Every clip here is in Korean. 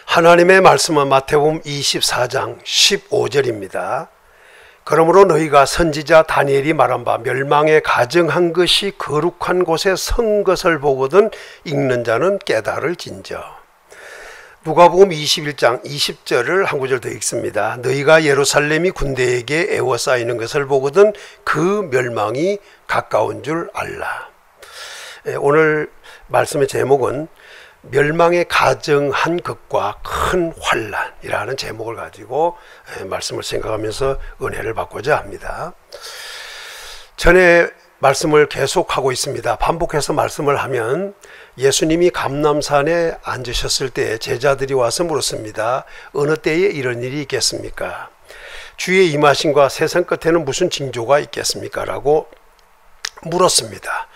하나님의 말씀은 마태복음 24장 15절입니다. 그러므로 너희가 선지자 다니엘이 말한 바 멸망에 가증한 것이 거룩한 곳에 선 것을 보거든 읽는 자는 깨달을진저. 누가복음 21장 20절을 한 구절 더 읽습니다. 너희가 예루살렘이 군대에게 에워싸이는 것을 보거든 그 멸망이 가까운 줄 알라. 오늘 말씀의 제목은 멸망에 가증한 것과 큰 환난이라는 제목을 가지고 말씀을 생각하면서 은혜를 받고자 합니다. 전에 말씀을 계속하고 있습니다. 반복해서 말씀을 하면 예수님이 감람산에 앉으셨을 때 제자들이 와서 물었습니다. 어느 때에 이런 일이 있겠습니까? 주의 임하심과 세상 끝에는 무슨 징조가 있겠습니까? 라고 물었습니다.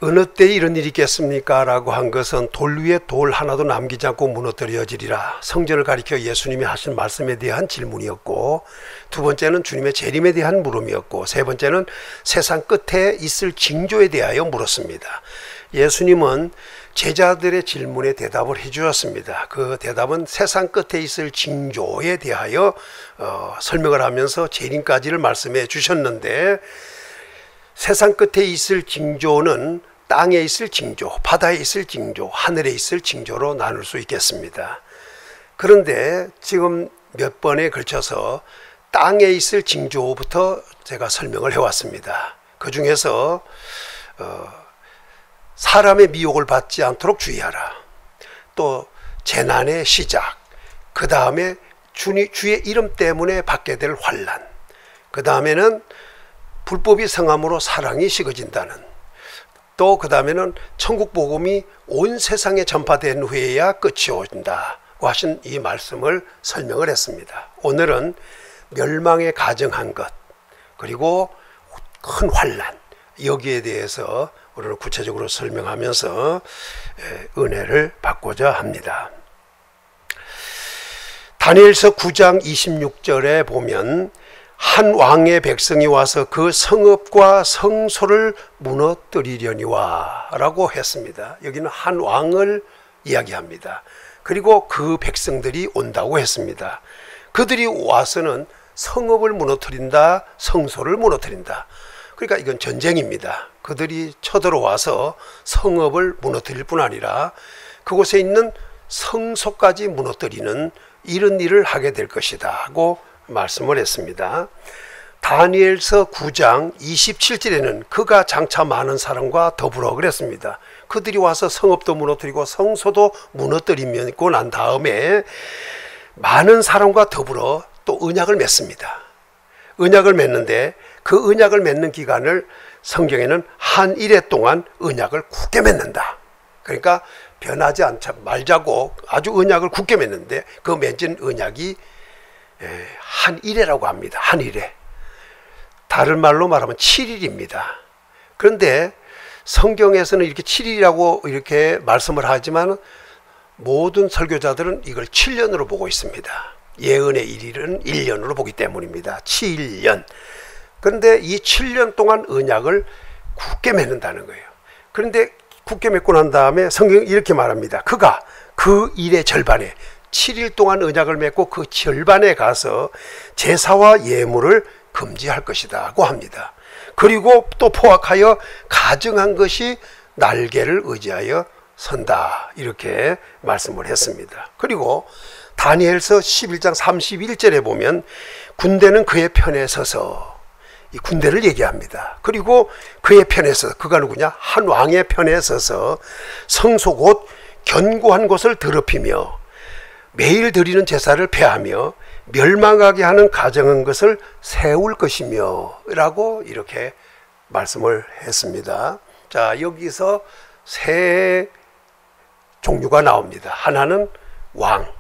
어느 때에 이런 일이 있겠습니까? 라고 한 것은 돌 위에 돌 하나도 남기지 않고 무너뜨려지리라. 성전을 가리켜 예수님이 하신 말씀에 대한 질문이었고, 두 번째는 주님의 재림에 대한 물음이었고, 세 번째는 세상 끝에 있을 징조에 대하여 물었습니다. 예수님은 제자들의 질문에 대답을 해 주셨습니다. 그 대답은 세상 끝에 있을 징조에 대하여 설명을 하면서 재림까지를 말씀해 주셨는데, 세상 끝에 있을 징조는 땅에 있을 징조, 바다에 있을 징조, 하늘에 있을 징조로 나눌 수 있겠습니다. 그런데 지금 몇 번에 걸쳐서 땅에 있을 징조부터 제가 설명을 해왔습니다. 그 중에서 사람의 미혹을 받지 않도록 주의하라. 또 재난의 시작, 그 다음에 주의 이름 때문에 받게 될 환난, 그 다음에는 불법이 성함으로 사랑이 식어진다는, 또 그 다음에는 천국 복음이 온 세상에 전파된 후에야 끝이 온다고 하신 이 말씀을 설명을 했습니다. 오늘은 멸망에 가증한 것, 그리고 큰 환난, 여기에 대해서 오늘 구체적으로 설명하면서 은혜를 받고자 합니다. 다니엘서 9장 26절에 보면 한 왕의 백성이 와서 그 성읍과 성소를 무너뜨리려니와 라고 했습니다. 여기는 한 왕을 이야기합니다. 그리고 그 백성들이 온다고 했습니다. 그들이 와서는 성읍을 무너뜨린다, 성소를 무너뜨린다. 그러니까 이건 전쟁입니다. 그들이 쳐들어와서 성읍을 무너뜨릴 뿐 아니라 그곳에 있는 성소까지 무너뜨리는 이런 일을 하게 될 것이다 하고 말씀을 했습니다. 다니엘서 9장 27절에는 그가 장차 많은 사람과 더불어 그랬습니다. 그들이 와서 성읍도 무너뜨리고 성소도 무너뜨리고 난 다음에 많은 사람과 더불어 또 언약을 맺습니다. 언약을 맺는데 그 언약을 맺는 기간을 성경에는 한 일해 동안 언약을 굳게 맺는다. 그러니까 변하지 말자고 아주 언약을 굳게 맺는데 그 맺은 언약이 한 일해라고 합니다. 한 일해. 다른 말로 말하면 7일입니다. 그런데 성경에서는 이렇게 7일이라고 이렇게 말씀을 하지만 모든 설교자들은 이걸 7년으로 보고 있습니다. 예언의 일일은 1년으로 보기 때문입니다. 7년. 그런데 이 7년 동안 언약을 굳게 맺는다는 거예요. 그런데 굳게 맺고 난 다음에 성경이 이렇게 말합니다. 그가 그 일의 절반에 7일 동안 언약을 맺고 그 절반에 가서 제사와 예물을 금지할 것이라고 합니다. 그리고 또 포악하여 가증한 것이 날개를 의지하여 선다, 이렇게 말씀을 했습니다. 그리고 다니엘서 11장 31절에 보면 군대는 그의 편에 서서, 이 군대를 얘기합니다. 그리고 그의 편에 서서, 그가 누구냐? 한 왕의 편에 서서 성소 곧 견고한 곳을 더럽히며 매일 드리는 제사를 폐하며 멸망하게 하는 가증한 것을 세울 것이며 라고 이렇게 말씀을 했습니다. 자, 여기서 세 종류가 나옵니다. 하나는 왕,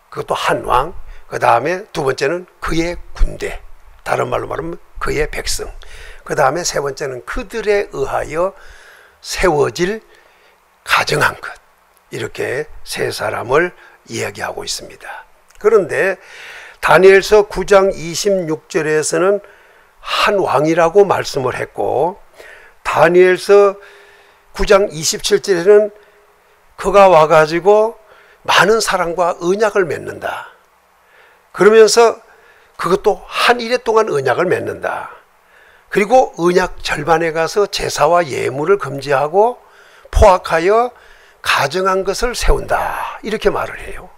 그것도 한 왕, 그 다음에 두 번째는 그의 군대, 다른 말로 말하면 그의 백성, 그 다음에 세 번째는 그들에 의하여 세워질 가증한 것, 이렇게 세 사람을 이야기하고 있습니다. 그런데 다니엘서 9장 26절에서는 한 왕이라고 말씀을 했고, 다니엘서 9장 27절에는 그가 와가지고 많은 사람과 언약을 맺는다. 그러면서 그것도 한 일해 동안 언약을 맺는다. 그리고 언약 절반에 가서 제사와 예물을 금지하고 포악하여 가정한 것을 세운다. 이렇게 말을 해요.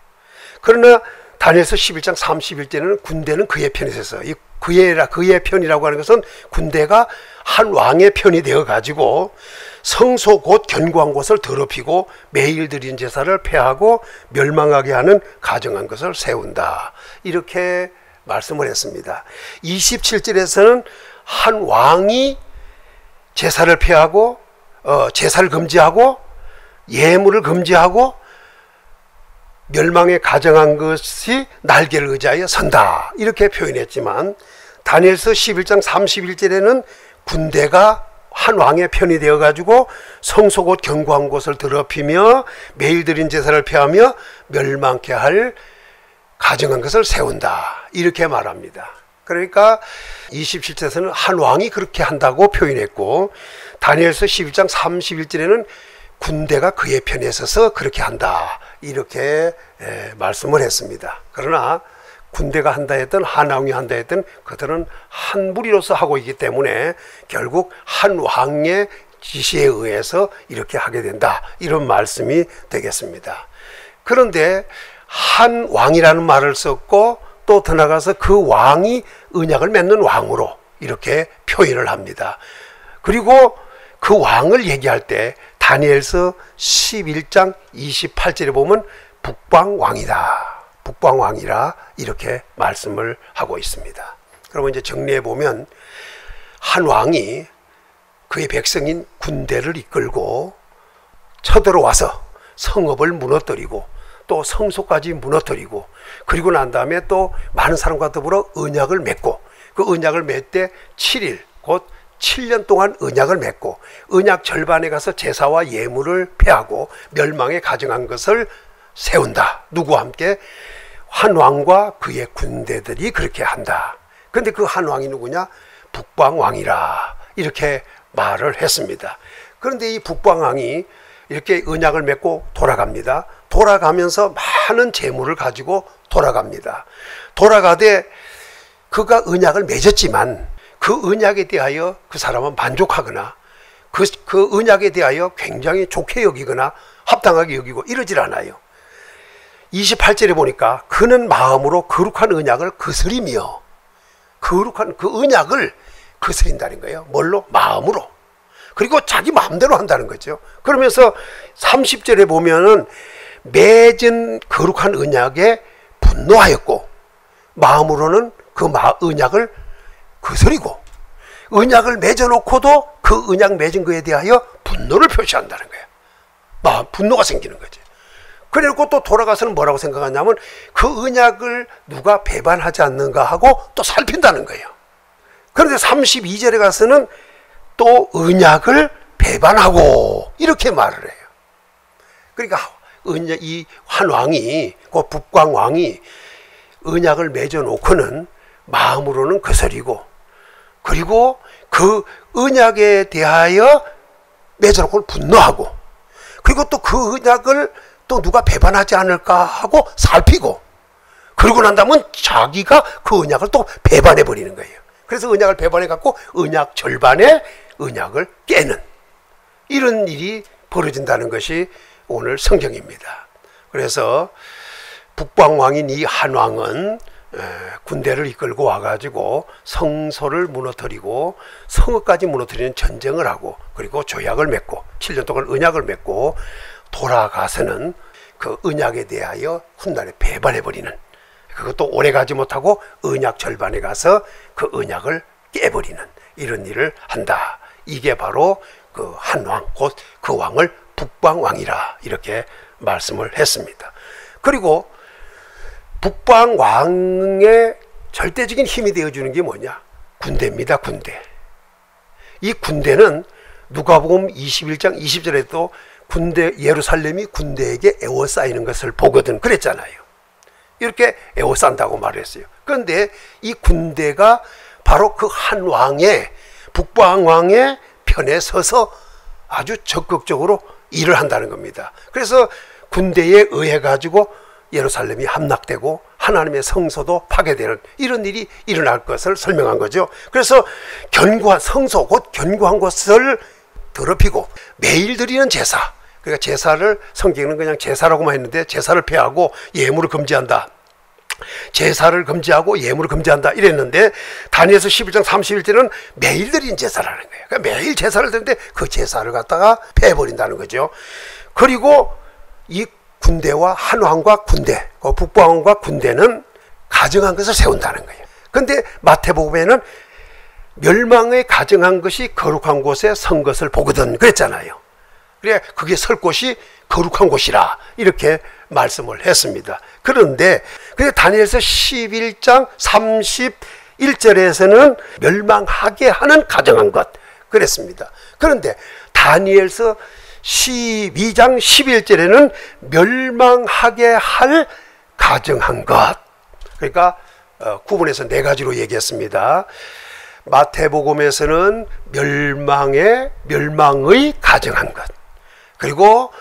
그러나 다니엘서 11장 31절에는 군대는 그의 편에 서서, 이 그의 편이라고 하는 것은 군대가 한 왕의 편이 되어 가지고 성소 곧 견고한 곳을 더럽히고 매일 드린 제사를 폐하고 멸망하게 하는 가정한 것을 세운다. 이렇게 말씀을 했습니다. 27절에서는 한 왕이 제사를 폐하고 제사를 금지하고 예물을 금지하고 멸망에 가정한 것이 날개를 의지하여 선다. 이렇게 표현했지만 다니엘서 11장 31절에는 군대가 한 왕의 편이 되어가지고 성소 곧 견고한 곳을 더럽히며 매일 드린 제사를 폐하며 멸망케 할 가정한 것을 세운다. 이렇게 말합니다. 그러니까 27절에서는 한 왕이 그렇게 한다고 표현했고 다니엘서 11장 31절에는 군대가 그의 편에 서서 그렇게 한다. 이렇게 말씀을 했습니다. 그러나 군대가 한다 했든 한 왕이 한다 했든 그들은 한 무리로서 하고 있기 때문에 결국 한 왕의 지시에 의해서 이렇게 하게 된다. 이런 말씀이 되겠습니다. 그런데 한 왕이라는 말을 썼고 또 더 나가서 그 왕이 언약을 맺는 왕으로 이렇게 표현을 합니다. 그리고 그 왕을 얘기할 때 다니엘서 11장 28절에 보면 북방왕이다. 북방왕이라 이렇게 말씀을 하고 있습니다. 그러면 이제 정리해 보면 한 왕이 그의 백성인 군대를 이끌고 쳐들어와서 성읍을 무너뜨리고 또 성소까지 무너뜨리고 그리고 난 다음에 또 많은 사람과 더불어 언약을 맺고 그 언약을 맺을 때 7일 곧 7년 동안 언약을 맺고 언약 절반에 가서 제사와 예물을 폐하고 멸망에 가정한 것을 세운다. 누구와 함께? 한 왕과 그의 군대들이 그렇게 한다. 그런데 그 한 왕이 누구냐? 북방왕이라 이렇게 말을 했습니다. 그런데 이 북방왕이 이렇게 언약을 맺고 돌아갑니다. 돌아가면서 많은 재물을 가지고 돌아갑니다. 돌아가되 그가 언약을 맺었지만 그 언약에 대하여 그 사람은 만족하거나 그 언약에 대하여 굉장히 좋게 여기거나 합당하게 여기고 이러질 않아요. 28절에 보니까 그는 마음으로 거룩한 언약을 거스리며 거룩한 그 언약을 거스린다는 거예요. 뭘로? 마음으로. 그리고 자기 마음대로 한다는 거죠. 그러면서 30절에 보면은 맺은 거룩한 언약에 분노하였고 마음으로는 그 언약을 거스리고 언약을 맺어놓고도 그 언약 맺은 거에 대하여 분노를 표시한다는 거예요. 분노가 생기는 거죠. 그리고 또 돌아가서는 뭐라고 생각하냐면 그 언약을 누가 배반하지 않는가 하고 또 살핀다는 거예요. 그런데 32절에 가서는 또 언약을 배반하고 이렇게 말을 해요. 그러니까 이 한 왕이 그 북왕왕이 언약을 맺어놓고는 마음으로는 거스리고 그리고 그 언약에 대하여 맺어놓고는 분노하고 그리고 또 그 언약을 또 누가 배반하지 않을까 하고 살피고 그러고 난 다음은 자기가 그 언약을 또 배반해 버리는 거예요. 그래서 언약을 배반해 갖고 언약 절반의 언약을 깨는 이런 일이 벌어진다는 것이 오늘 성경입니다. 그래서 북방왕인 이 한 왕은 군대를 이끌고 와가지고 성소를 무너뜨리고 성읍까지 무너뜨리는 전쟁을 하고 그리고 조약을 맺고 7년 동안 언약을 맺고 돌아가서는 그 언약에 대하여 훗날에 배반해버리는 그것도 오래가지 못하고 언약 절반에 가서 그 언약을 깨버리는 이런 일을 한다. 이게 바로 그 한 왕, 곧 그 왕을 북방왕이라 이렇게 말씀을 했습니다. 그리고 북방왕의 절대적인 힘이 되어주는 게 뭐냐? 군대입니다. 군대. 이 군대는 누가복음 21장 20절에도 군대 예루살렘이 군대에게 에워싸이는 것을 보거든 그랬잖아요. 이렇게 에워싼다고 말했어요. 그런데 이 군대가 바로 그 한 왕의 북방왕의 편에 서서 아주 적극적으로 일을 한다는 겁니다. 그래서 군대에 의해 가지고 예루살렘이 함락되고 하나님의 성소도 파괴되는 이런 일이 일어날 것을 설명한 거죠. 그래서 견고한 성소, 곧 견고한 것을 더럽히고 매일 드리는 제사, 그러니까 제사를 성경은 그냥 제사라고만 했는데 제사를 폐하고 예물을 금지한다, 제사를 금지하고 예물을 금지한다 이랬는데, 다니엘서 11장 31절은 매일 드리는 제사라는 거예요. 그러니까 매일 제사를 드리는데 그 제사를 갖다가 폐해버린다는 거죠. 그리고 이 군대와 한 왕과 군대, 그 북왕과 군대는 가정한 것을 세운다는 거예요. 그런데 마태복음에는 멸망에 가정한 것이 거룩한 곳에 선 것을 보거든 그랬잖아요. 그래, 그게 설 곳이 거룩한 곳이라 이렇게 말씀을 했습니다. 그런데 다니엘서 11장 31절에서는 멸망하게 하는 가정한 것 그랬습니다. 그런데 다니엘서 12장 11절에는 멸망하게 할 가정한 것, 그러니까 구분해서 네 가지로 얘기했습니다. 마태복음에서는 멸망의 가정한 것, 그리고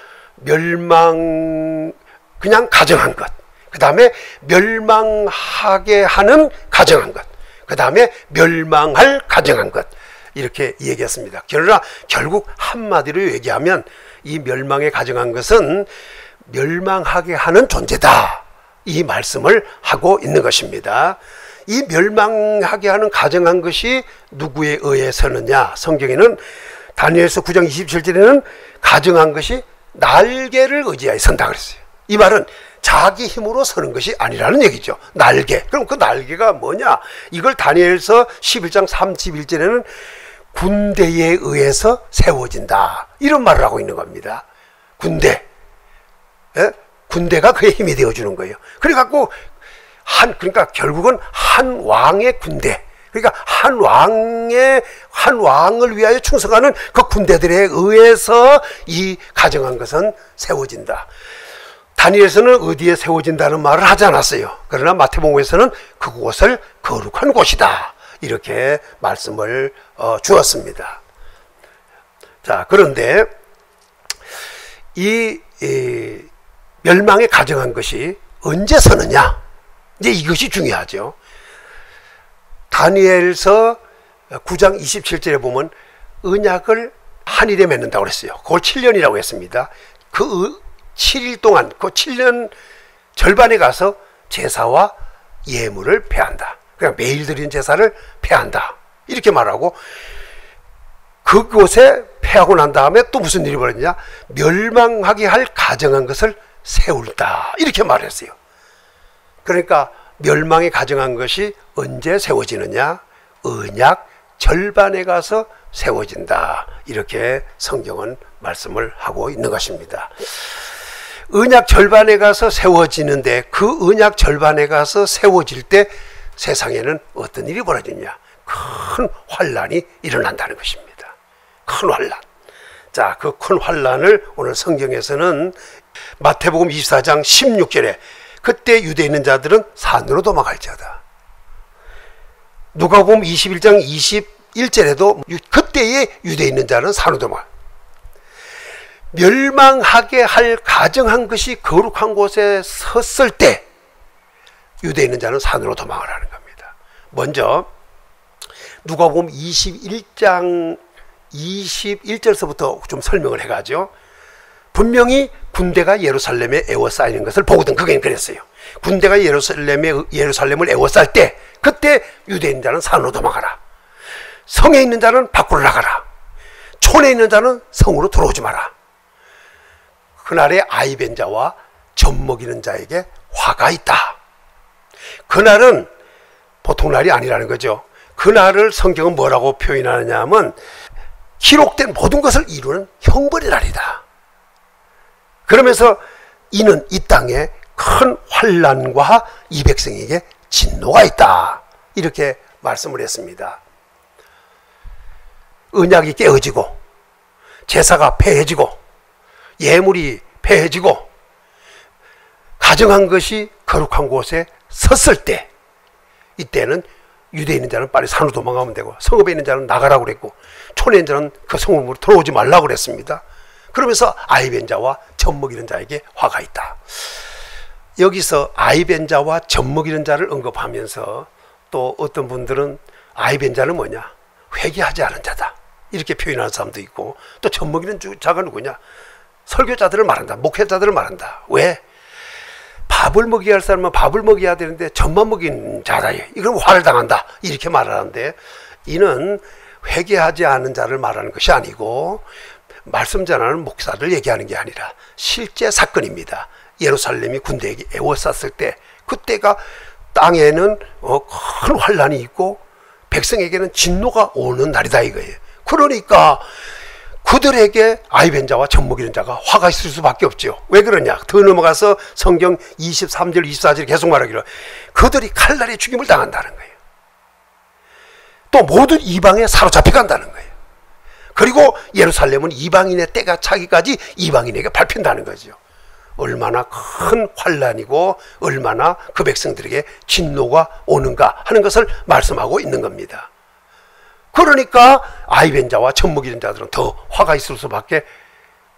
그냥 가정한 것, 그 다음에 멸망하게 하는 가정한 것, 그 다음에 멸망할 가정한 것, 이렇게 얘기했습니다. 그러나 결국 한마디로 얘기하면 이 멸망에 가정한 것은 멸망하게 하는 존재다, 이 말씀을 하고 있는 것입니다. 이 멸망하게 하는 가정한 것이 누구에 의해서느냐, 성경에는 다니엘서 9장 27절에는 가정한 것이 날개를 의지하여 선다 그랬어요. 이 말은 자기 힘으로 서는 것이 아니라는 얘기죠. 날개. 그럼 그 날개가 뭐냐? 이걸 다니엘서 11장 31절에는 군대에 의해서 세워진다, 이런 말을 하고 있는 겁니다. 군대. 예? 군대가 그의 힘이 되어주는 거예요. 그래갖고 그러니까 결국은 한 왕의 군대, 그러니까 한 왕을 위하여 충성하는 그 군대들에 의해서 이 가정한 것은 세워진다. 다니엘서는 어디에 세워진다는 말을 하지 않았어요. 그러나 마태복음에서는 그곳을 거룩한 곳이다, 이렇게 말씀을 주었습니다. 자, 그런데 이 멸망에 가정한 것이 언제 서느냐, 이제 이것이 중요하죠. 다니엘서 9장 27절에 보면 언약을 한 일에 맺는다고 그랬어요. 그걸 7년이라고 했습니다. 그 7일 동안, 그 7년 절반에 가서 제사와 예물을 폐한다. 그냥 매일 드리는 제사를 폐한다, 이렇게 말하고, 그곳에 폐하고 난 다음에 또 무슨 일이 벌어지냐, 멸망하게 할 가정한 것을 세울다, 이렇게 말했어요. 그러니까 멸망에 가정한 것이 언제 세워지느냐, 언약 절반에 가서 세워진다, 이렇게 성경은 말씀을 하고 있는 것입니다. 언약 절반에 가서 세워지는데, 그 언약 절반에 가서 세워질 때 세상에는 어떤 일이 벌어지냐, 큰 환란이 일어난다는 것입니다. 큰 환란. 자, 그 큰 환란을 오늘 성경에서는 마태복음 24장 16절에 그때 유대에 있는 자들은 산으로 도망할지어다. 누가복음 21장 21절에도 그때에 유대에 있는 자는 산으로 도망할. 멸망하게 할 가정한 것이 거룩한 곳에 섰을 때 유대에 있는 자는 산으로 도망을 하는 겁니다. 먼저 누가복음 21장 21절서부터 좀 설명을 해가죠. 분명히 군대가 예루살렘에 에워싸이는 것을 보거든. 그게 그랬어요. 군대가 예루살렘을 에워쌀 때, 그때 유대에 있는 자는 산으로 도망가라, 성에 있는 자는 밖으로 나가라, 촌에 있는 자는 성으로 들어오지 마라. 그날에 아이벤 자와 젖먹이는 자에게 화가 있다. 그날은 보통 날이 아니라는 거죠. 그날을 성경은 뭐라고 표현하느냐 하면, 기록된 모든 것을 이루는 형벌의 날이다. 그러면서 이는 이 땅에 큰 환난과 이 백성에게 진노가 있다, 이렇게 말씀을 했습니다. 언약이 깨어지고, 제사가 폐해지고, 예물이 폐해지고, 가정한 것이 거룩한 곳에 섰을 때, 이때는 유대에 있는 자는 빨리 산으로 도망가면 되고, 성읍에 있는 자는 나가라고 그랬고, 촌에 있는 자는 그 성읍으로 들어오지 말라고 그랬습니다. 그러면서 아이벤 자와 젖먹이는 자에게 화가 있다. 여기서 아이벤 자와 젖먹이는 자를 언급하면서 또 어떤 분들은 아이벤 자는 뭐냐? 회개하지 않은 자다. 이렇게 표현하는 사람도 있고, 또 젖먹이는 자가 누구냐? 설교자들을 말한다. 목회자들을 말한다. 왜? 밥을 먹여야 할 사람은 밥을 먹여야 되는데 젖만 먹인 자다. 이건 화를 당한다. 이렇게 말하는데, 이는 회개하지 않은 자를 말하는 것이 아니고 말씀 전하는 목사를 얘기하는 게 아니라 실제 사건입니다. 예루살렘이 군대에게 에워쌌을 때, 그때가 땅에는 큰 환란이 있고 백성에게는 진노가 오는 날이다 이거예요. 그러니까 그들에게 아이벤 자와 젖먹이는 자가 화가 있을 수밖에 없죠. 왜 그러냐? 더 넘어가서 성경 23절 24절 계속 말하기로, 그들이 칼날에 죽임을 당한다는 거예요. 또 모든 이방에 사로잡혀 간다는 거예요. 그리고 예루살렘은 이방인의 때가 차기까지 이방인에게 밟힌다는 거죠. 얼마나 큰 환란이고 얼마나 그 백성들에게 진노가 오는가 하는 것을 말씀하고 있는 겁니다. 그러니까 아이벤 자와 젖먹이는 자들은 더 화가 있을 수밖에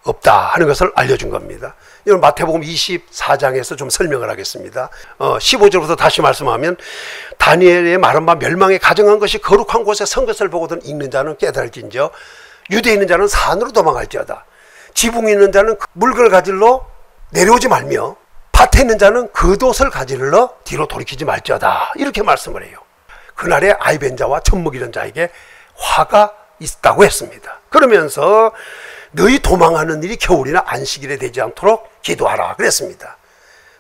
없다 하는 것을 알려준 겁니다. 이건 마태복음 24장에서 좀 설명을 하겠습니다. 15절부터 다시 말씀하면, 다니엘의 말한 바 멸망에 가정한 것이 거룩한 곳에 선 것을 보거든 읽는 자는 깨달을진저 유대에 있는 자는 산으로 도망할지어다. 지붕에 있는 자는 물건을 가질러 내려오지 말며 밭에 있는 자는 겉옷을 가질러 뒤로 돌이키지 말지어다. 이렇게 말씀을 해요. 그날에 아이벤 자와 젖먹이는 자에게 화가 있다고 했습니다. 그러면서 너희 도망하는 일이 겨울이나 안식일에 되지 않도록 기도하라 그랬습니다.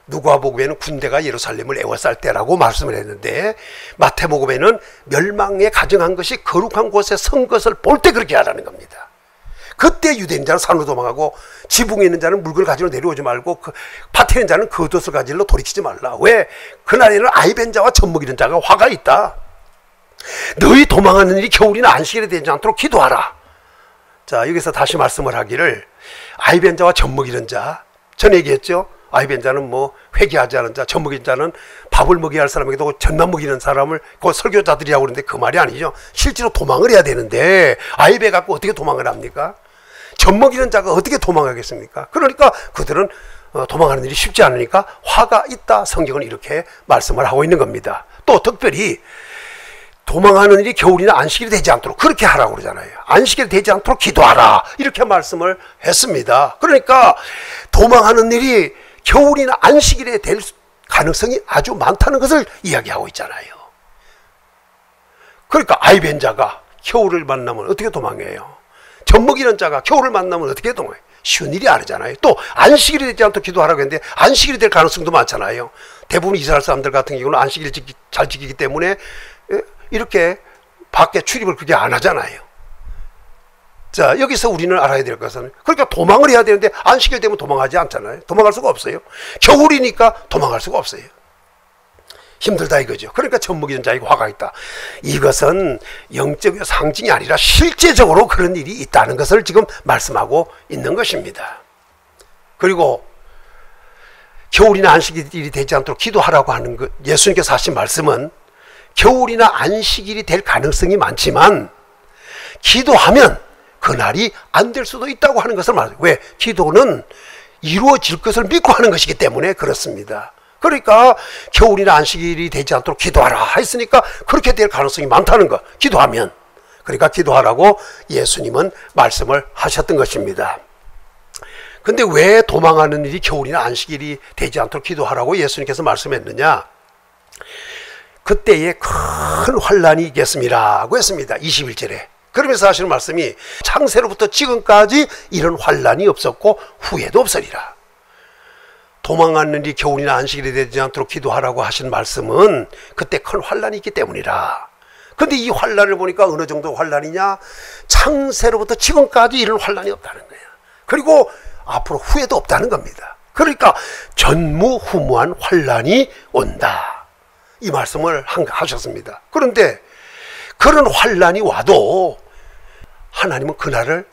누가복음에는 군대가 예루살렘을 에워쌀 때라고 말씀을 했는데, 마태복음에는 멸망에 가정한 것이 거룩한 곳에 선 것을 볼 때 그렇게 하라는 겁니다. 그때 유대인 자는 산으로 도망하고 지붕에 있는 자는 물건을 가지러 내려오지 말고 밭에 있는 자는 겉옷을 가지러 돌이키지 말라. 왜? 그날에는 아이벤 자와 젖먹이는 자가 화가 있다. 너희 도망하는 일이 겨울이나 안식일에 되지 않도록 기도하라. 자, 여기서 다시 말씀을 하기를, 아이벤 자와 젖먹이는 자, 전에 얘기했죠. 아이벤 자는 뭐 회개하지 않은 자, 젖먹이는 자는 밥을 먹여야 할 사람에게도 젖만 먹이는 사람을 그 설교자들이라고 그러는데 그 말이 아니죠. 실제로 도망을 해야 되는데 아이벤 갖고 어떻게 도망을 합니까? 젖먹이는 자가 어떻게 도망하겠습니까? 그러니까 그들은 도망하는 일이 쉽지 않으니까 화가 있다. 성경은 이렇게 말씀을 하고 있는 겁니다. 또 특별히 도망하는 일이 겨울이나 안식일이 되지 않도록 그렇게 하라고 그러잖아요. 안식일이 되지 않도록 기도하라. 이렇게 말씀을 했습니다. 그러니까 도망하는 일이 겨울이나 안식일에 될 가능성이 아주 많다는 것을 이야기하고 있잖아요. 그러니까 아이벤 자가 겨울을 만나면 어떻게 도망해요? 젖먹이는 자가 겨울을 만나면 어떻게 도망해요? 쉬운 일이 아니잖아요. 또 안식일이 되지 않도록 기도하라고 했는데 안식일이 될 가능성도 많잖아요. 대부분 이스라엘 사람들 같은 경우는 안식일을 잘 지키기 때문에 이렇게 밖에 출입을 그렇게 안 하잖아요. 자, 여기서 우리는 알아야 될 것은, 그러니까 도망을 해야 되는데 안식일 되면 도망하지 않잖아요. 도망갈 수가 없어요. 겨울이니까 도망갈 수가 없어요. 힘들다 이거죠. 그러니까 젖먹이는 자에게 화가 있다. 이것은 영적 상징이 아니라 실제적으로 그런 일이 있다는 것을 지금 말씀하고 있는 것입니다. 그리고 겨울이나 안식일이 되지 않도록 기도하라고 하는 것, 예수님께서 하신 말씀은 겨울이나 안식일이 될 가능성이 많지만 기도하면 그날이 안 될 수도 있다고 하는 것을 말해요. 왜? 기도는 이루어질 것을 믿고 하는 것이기 때문에 그렇습니다. 그러니까 겨울이나 안식일이 되지 않도록 기도하라 했으니까 그렇게 될 가능성이 많다는 거. 기도하면. 그러니까 기도하라고 예수님은 말씀을 하셨던 것입니다. 근데 왜 도망하는 일이 겨울이나 안식일이 되지 않도록 기도하라고 예수님께서 말씀했느냐? 그때에 큰 환란이 있겠습니다라고 했습니다. 21절에. 그러면서 하시는 말씀이 창세로부터 지금까지 이런 환란이 없었고 후에도 없으리라. 도망하는 일이 겨울이나 안식일이 되지 않도록 기도하라고 하신 말씀은 그때 큰 환란이 있기 때문이라. 근데 이 환란을 보니까 어느 정도 환란이냐? 창세로부터 지금까지 이런 환란이 없다는 거예요. 그리고 앞으로 후에도 없다는 겁니다. 그러니까 전무후무한 환란이 온다. 이 말씀을 하셨습니다. 그런데 그런 환란이 와도 하나님은 그날을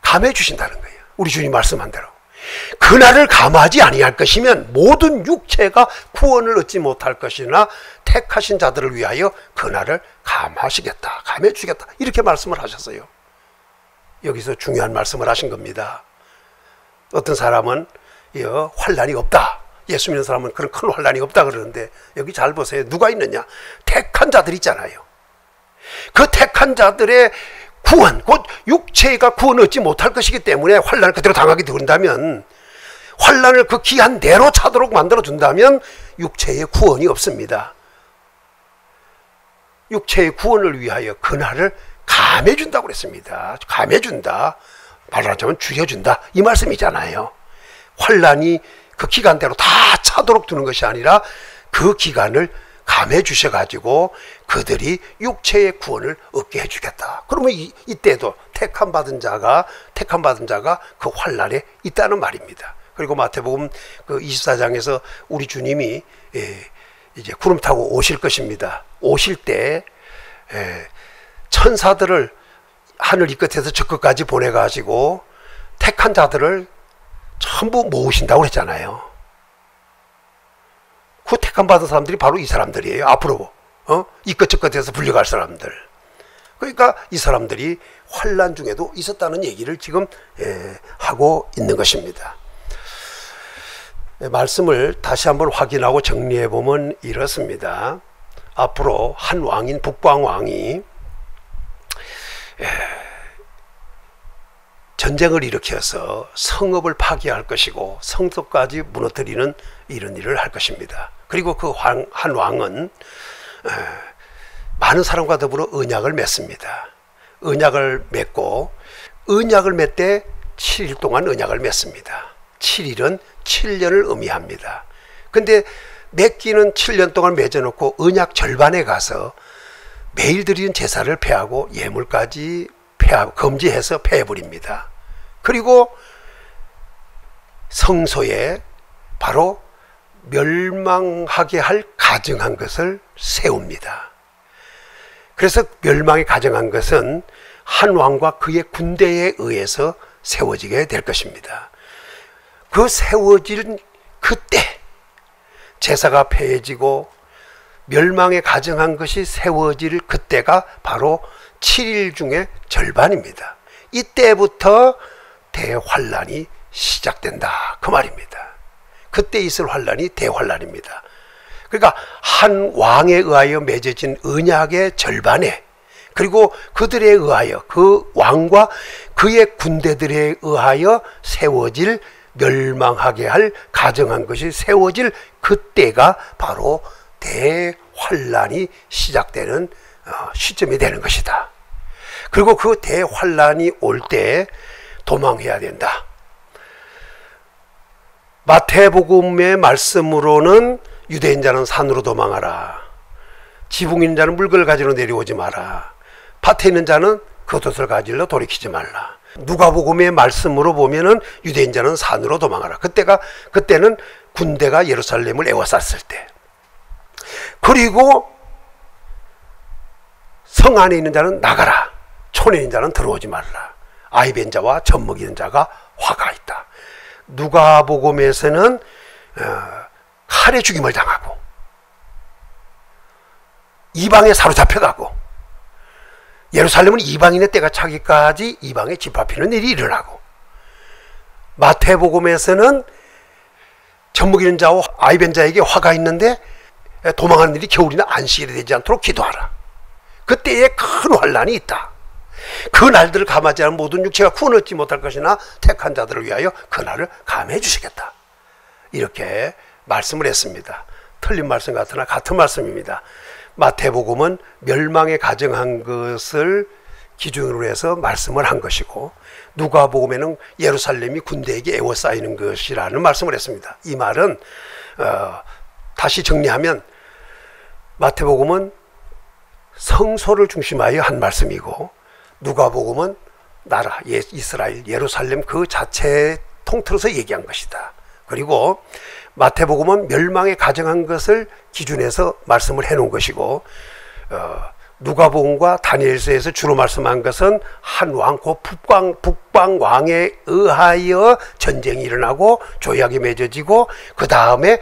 감해 주신다는 거예요. 우리 주님 말씀한 대로. 그날을 감하지 아니할 것이면 모든 육체가 구원을 얻지 못할 것이나 택하신 자들을 위하여 그날을 감하시겠다. 감해 주겠다. 이렇게 말씀을 하셨어요. 여기서 중요한 말씀을 하신 겁니다. 어떤 사람은 환란이 없다. 예수 믿는 사람은 그런 큰 환란이 없다 그러는데 여기 잘 보세요. 누가 있느냐? 택한 자들 있잖아요. 그 택한 자들의 구원, 곧 육체가 구원 얻지 못할 것이기 때문에 환란을 그대로 당하게 된다면, 환란을 그 기한 대로 차도록 만들어 준다면 육체의 구원이 없습니다. 육체의 구원을 위하여 그날을 감해준다고 그랬습니다. 감해준다. 말하자면 죽여준다. 이 말씀이잖아요. 환란이 그 기간대로 다 차도록 두는 것이 아니라 그 기간을 감해 주셔가지고 그들이 육체의 구원을 얻게 해주겠다. 그러면 이때도 택함 받은 자가 그 환란에 있다는 말입니다. 그리고 마태복음 그 24장에서 우리 주님이 이제 구름 타고 오실 것입니다. 오실 때 천사들을 하늘 이 끝에서 저 끝까지 보내가지고 택한 자들을 전부 모으신다고 그랬잖아요. 그 택함 받은 사람들이 바로 이 사람들이에요. 앞으로 이 끝 저 끝에서 불려갈 사람들. 그러니까 이 사람들이 환란 중에도 있었다는 얘기를 지금 하고 있는 것입니다. 말씀을 다시 한번 확인하고 정리해 보면 이렇습니다. 앞으로 한 왕인 북방 왕이 전쟁을 일으켜서 성읍을 파괴할 것이고 성소까지 무너뜨리는 이런 일을 할 것입니다. 그리고 그 한 왕은 많은 사람과 더불어 언약을 맺습니다. 언약을 맺고 언약을 맺되 7일 동안 언약을 맺습니다. 7일은 7년을 의미합니다. 근데 맺기는 7년 동안 맺어놓고 언약 절반에 가서 매일 드리는 제사를 폐하고 예물까지 금지해서 폐해버립니다. 그리고 성소에 바로 멸망하게 할 가정한 것을 세웁니다. 그래서 멸망에 가정한 것은 한 왕과 그의 군대에 의해서 세워지게 될 것입니다. 그 세워질 그때 제사가 폐해지고 멸망에 가정한 것이 세워질 그때가 바로 7일 중에 절반입니다. 이때부터 대환란이 시작된다 그 말입니다. 그때 있을 환란이 대환란입니다. 그러니까 한 왕에 의하여 맺어진 언약의 절반에, 그리고 그들에 의하여 그 왕과 그의 군대들에 의하여 세워질 멸망하게 할 가정한 것이 세워질 그때가 바로 대환란이 시작되는 시점이 되는 것이다. 그리고 그 대환란이 올 때 도망해야 된다. 마태복음의 말씀으로는 유대인 자는 산으로 도망하라. 지붕 있는 자는 물건을 가지러 내려오지 마라. 밭에 있는 자는 겉옷을 가지러 돌이키지 말라. 누가복음의 말씀으로 보면은 유대인 자는 산으로 도망하라. 그때는 군대가 예루살렘을 에워쌌을 때. 그리고 성 안에 있는 자는 나가라. 촌에 있는 자는 들어오지 말라. 아이벤 자와 젖먹이는 자가 화가 있다. 누가복음에서는 칼에 죽임을 당하고 이방에 사로잡혀가고 예루살렘은 이방인의 때가 차기까지 이방에 집합히는 일이 일어나고, 마태복음에서는 젖먹이는 자와 아이벤 자에게 화가 있는데 도망하는 일이 겨울이나 안식일이 되지 않도록 기도하라. 그때에 큰 환란이 있다. 그 날들을 감하지 않은 모든 육체가 구원 얻지 못할 것이나 택한 자들을 위하여 그 날을 감해 주시겠다. 이렇게 말씀을 했습니다. 틀린 말씀 같으나 같은 말씀입니다. 마태복음은 멸망에 가정한 것을 기준으로 해서 말씀을 한 것이고, 누가복음에는 예루살렘이 군대에게 에워싸이는 것이라는 말씀을 했습니다. 이 말은 다시 정리하면 마태복음은 성소를 중심하여 한 말씀이고, 누가복음은 나라, 이스라엘, 예루살렘 그 자체에 통틀어서 얘기한 것이다. 그리고 마태복음은 멸망에 가정한 것을 기준해서 말씀을 해놓은 것이고, 누가복음과 다니엘서에서 주로 말씀한 것은 한 왕, 곧 북방 왕에 의하여 전쟁이 일어나고 조약이 맺어지고, 그 다음에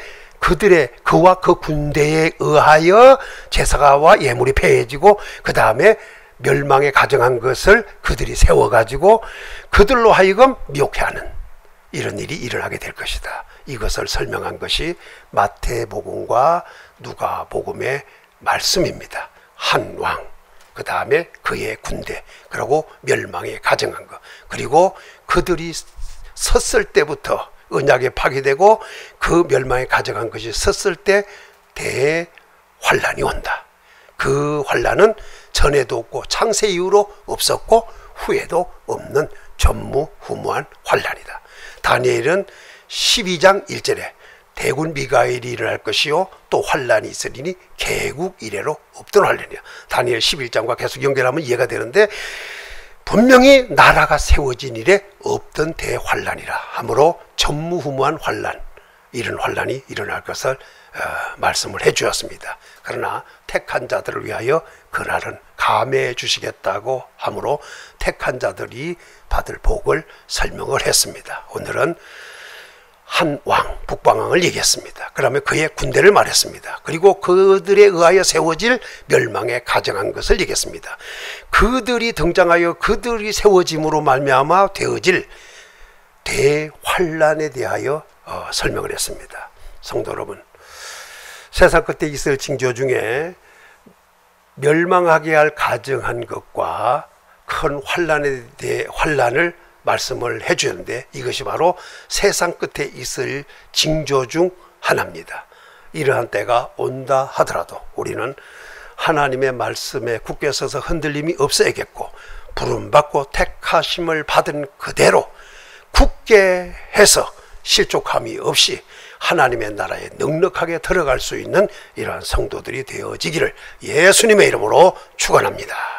그와 그 군대에 의하여 제사가와 예물이 폐해지고, 그 다음에 멸망에 가정한 것을 그들이 세워가지고 그들로 하여금 미혹해하는, 이런 일이 일어나게 될 것이다. 이것을 설명한 것이 마태복음과 누가복음의 말씀입니다. 한 왕, 그 다음에 그의 군대, 그리고 멸망에 가정한 것, 그리고 그들이 섰을 때부터 언약에 파괴되고 그 멸망에 가정한 것이 섰을 때 대환란이 온다. 그 환란은 전에도 없고 창세 이후로 없었고 후에도 없는 전무후무한 환란이다. 다니엘은 12장 1절에 대군 미가엘이 일어날 것이요 또 환란이 있으리니 개국 이래로 없던 환란이야. 다니엘 11장과 계속 연결하면 이해가 되는데, 분명히 나라가 세워진 이래 없던 대환란이라 하므로 전무후무한 환란, 이런 환란이 일어날 것을 말씀을 해 주었습니다. 그러나 택한 자들을 위하여 그날은 감해해 주시겠다고 하므로 택한 자들이 받을 복을 설명을 했습니다. 오늘은 한 왕, 북방왕을 얘기했습니다. 그러면 그의 군대를 말했습니다. 그리고 그들에 의하여 세워질 멸망에 가정한 것을 얘기했습니다. 그들이 등장하여 그들이 세워짐으로 말미암아 되어질 대환란에 대하여 설명을 했습니다. 성도 여러분, 세상 끝에 있을 징조 중에 멸망하게 할 가정한 것과 큰 환란을 말씀을 해주는데, 이것이 바로 세상 끝에 있을 징조 중 하나입니다. 이러한 때가 온다 하더라도 우리는 하나님의 말씀에 굳게 서서 흔들림이 없어야겠고, 부름받고 택하심을 받은 그대로 굳게 해서 실족함이 없이 하나님의 나라에 넉넉하게 들어갈 수 있는 이러한 성도들이 되어지기를 예수님의 이름으로 축원합니다.